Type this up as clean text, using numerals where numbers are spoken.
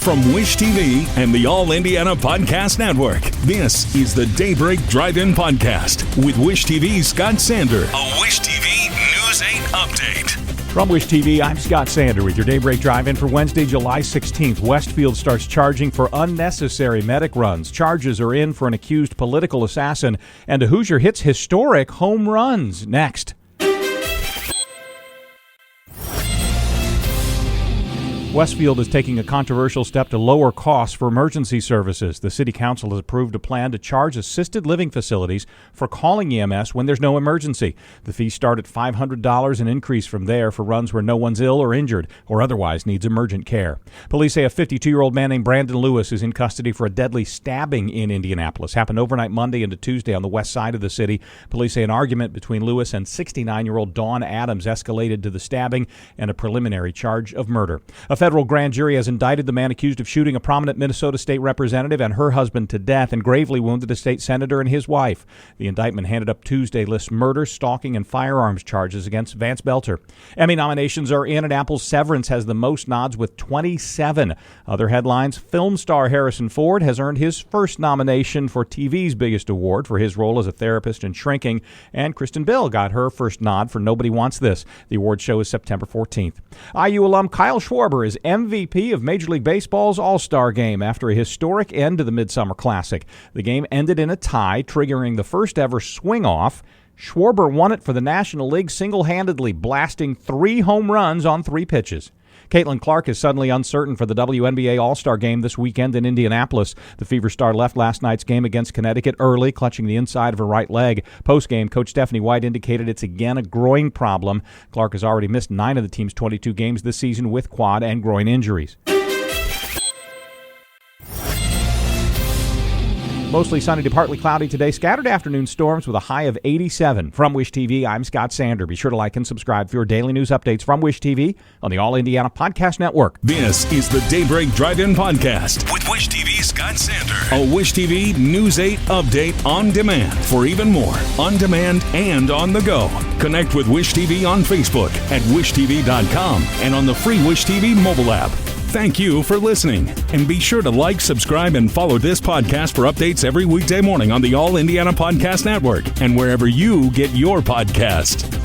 From Wish TV and the All Indiana Podcast Network, this is the Daybreak Drive-In Podcast with Wish TV's Scott Sander. A Wish TV News 8 update. From Wish TV, I'm Scott Sander with your Daybreak Drive-In for Wednesday, July 16th. Westfield starts charging for unnecessary medic runs. Charges are in for an accused political assassin, and a Hoosier hits historic home runs. Next. Westfield is taking a controversial step to lower costs for emergency services. The City Council has approved a plan to charge assisted living facilities for calling EMS when there's no emergency. The fees start at $500 and increase from there for runs where no one's ill or injured or otherwise needs emergent care. Police say a 52-year-old man named Brandon Lewis is in custody for a deadly stabbing in Indianapolis. Happened overnight Monday into Tuesday on the west side of the city. Police say an argument between Lewis and 69-year-old Dawn Adams escalated to the stabbing and a preliminary charge of murder. A federal grand jury has indicted the man accused of shooting a prominent Minnesota state representative and her husband to death and gravely wounded a state senator and his wife. The indictment handed up Tuesday lists murder, stalking, and firearms charges against Vance Belter. Emmy nominations are in, and Apple's Severance has the most nods with 27. Other headlines: film star Harrison Ford has earned his first nomination for TV's biggest award for his role as a therapist in Shrinking, and Kristen Bell got her first nod for Nobody Wants This. The award show is September 14th. IU alum Kyle Schwarber is MVP of Major League Baseball's All-Star Game after a historic end to the Midsummer Classic. The game ended in a tie, triggering the first-ever swing-off. Schwarber won it for the National League single-handedly, blasting 3 home runs on 3 pitches. Caitlin Clark is suddenly uncertain for the WNBA All-Star Game this weekend in Indianapolis. The Fever star left last night's game against Connecticut early, clutching the inside of her right leg. Post-game, Coach Stephanie White indicated it's again a groin problem. Clark has already missed 9 of the team's 22 games this season with quad and groin injuries. Mostly sunny to partly cloudy today. Scattered afternoon storms with a high of 87. From Wish TV, I'm Scott Sander. Be sure to like and subscribe for your daily news updates from Wish TV on the All Indiana Podcast Network. This is the Daybreak Drive-In Podcast with Wish TV's Scott Sander. A Wish TV News 8 update on demand. For even more, on demand and on the go. Connect with Wish TV on Facebook at wishtv.com and on the free Wish TV mobile app. Thank you for listening, and be sure to like, subscribe, and follow this podcast for updates every weekday morning on the All Indiana Podcast Network and wherever you get your podcast.